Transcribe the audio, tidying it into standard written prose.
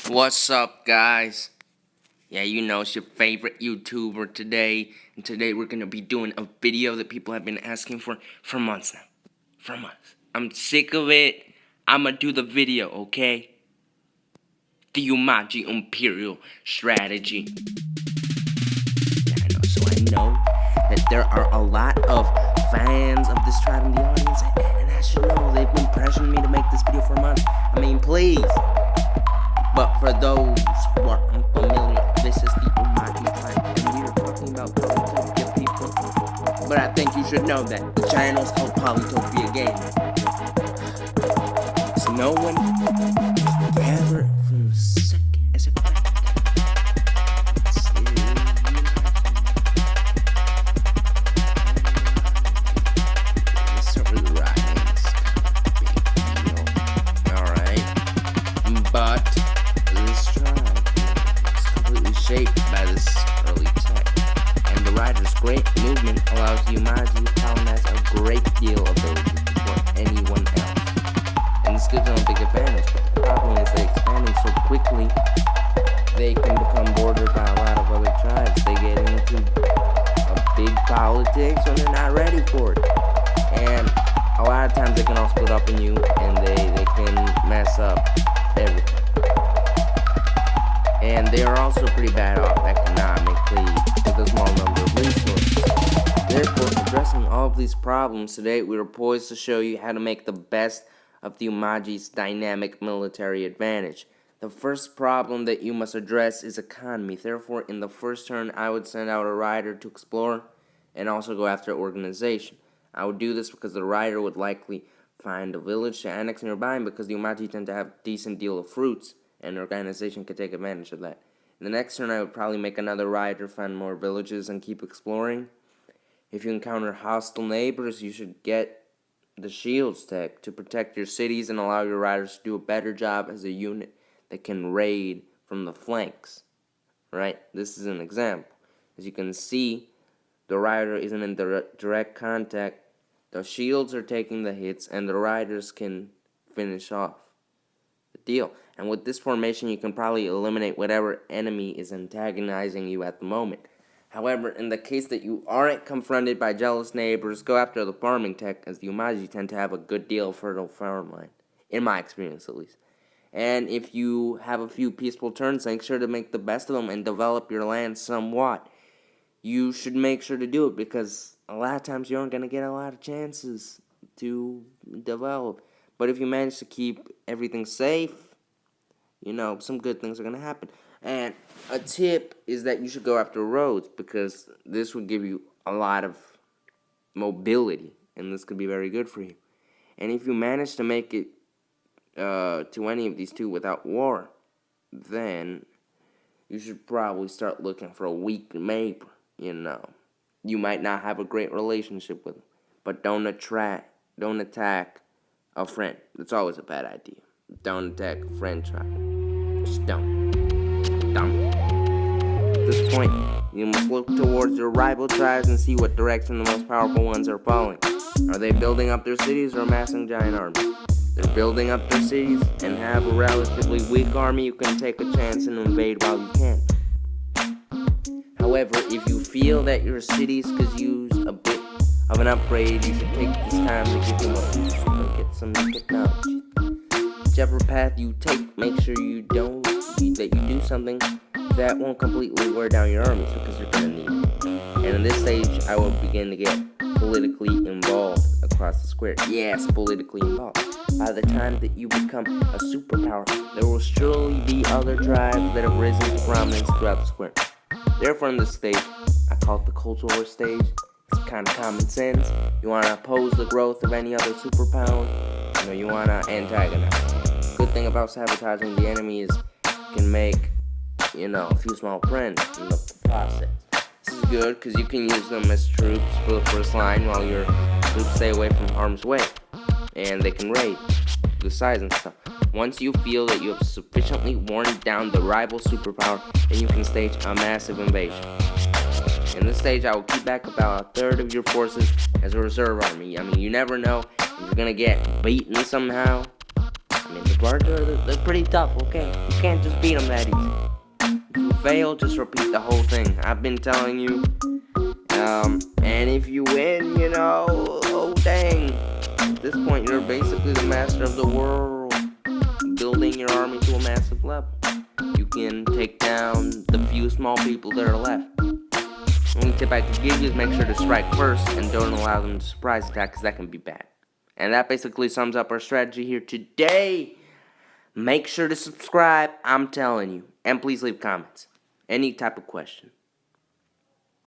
What's up, guys? Yeah, you know, it's your favorite YouTuber today. And today we're going to be doing a video that people have been asking for months now. For months. I'm sick of it. I'm going to do the video, okay? The Oumaji Imperial strategy. Yeah, I know. So I know that there are a lot of fans of this tribe in the audience. And as you know, they've been pressuring me to make this video for months. I mean, please. But for those who are unfamiliar, this is the Oumaji tribe, and we are talking about Polytopia people. But I think you should know that the channel is called Polytopia Gaming. So no one gather from as a But this tribe is completely shaped by this early tech, and the rider's great movement allows the Oumaji to colonize a great deal of villages before anyone else. And this gives them a big advantage, but the problem is they're expanding so quickly, they can become bordered by a lot of other tribes. They get into a big politics when they're not ready for it. And a lot of times they can all split up on you, and they can mess up everything. And they are also pretty bad off economically with a small number of resources. Therefore, addressing all of these problems today, we are poised to show you how to make the best of the Oumaji's dynamic military advantage. The first problem that you must address is economy. Therefore, in the first turn, I would send out a rider to explore and also go after organization. I would do this because the rider would likely find a village to annex nearby, and because the Oumaji tend to have a decent deal of fruits, and organization could take advantage of that. In the next turn, I would probably make another rider, find more villages, and keep exploring. If you encounter hostile neighbors, you should get the shields tech to protect your cities and allow your riders to do a better job as a unit that can raid from the flanks. Right? This is an example. As you can see, the rider isn't in direct contact. The shields are taking the hits, and the riders can finish off the deal. And with this formation, you can probably eliminate whatever enemy is antagonizing you at the moment. However, in the case that you aren't confronted by jealous neighbors, go after the farming tech, as the Oumaji tend to have a good deal of fertile farmland, in my experience at least. And if you have a few peaceful turns, make sure to make the best of them and develop your land somewhat. You should make sure to do it, because a lot of times you aren't going to get a lot of chances to develop. But if you manage to keep everything safe, you know, some good things are going to happen. And a tip is that you should go after roads, because this would give you a lot of mobility, and this could be very good for you. And if you manage to make it to any of these two without war, then you should probably start looking for a weak neighbor, you know. You might not have a great relationship with them, but don't attack a friend. That's always a bad idea. Don't attack a friend tribe. Just don't. At this point, you must look towards your rival tribes and see what direction the most powerful ones are following. Are they building up their cities or amassing giant armies? If they're building up their cities and have a relatively weak army, you can take a chance and invade while you can. However, if you feel that your cities could use a bit of an upgrade, you should take this time to give them a boost and get some technology. Whichever path you take, make sure that you do something that won't completely wear down your armies, because you're going to need it. And in this stage, I will begin to get politically involved across the square. Yes, politically involved. By the time that you become a superpower, there will surely be other tribes that have risen to prominence throughout the square. Therefore, in this stage, I call it the Cold War stage. It's kind of common sense. You want to oppose the growth of any other superpower. You know, you want to antagonize. Good thing about sabotaging the enemy is you can make, you know, a few small friends in the process. This is good because you can use them as troops for the first line while your troops stay away from harm's way. And they can raid the size and stuff. Once you feel that you have sufficiently worn down the rival superpower, then you can stage a massive invasion. In this stage, I will keep back about a third of your forces as a reserve army. I mean, you never know if you're gonna get beaten somehow. I mean, the guards they're pretty tough, okay? You can't just beat them that easy. If you fail, just repeat the whole thing. I've been telling you. And if you win, you know, oh dang. At this point, you're basically the master of the world. Building your army to a massive level. You can take down the few small people that are left. The only tip I could give you is make sure to strike first and don't allow them to surprise attack, because that can be bad. And that basically sums up our strategy here today. Make sure to subscribe, I'm telling you. And please leave comments. Any type of question.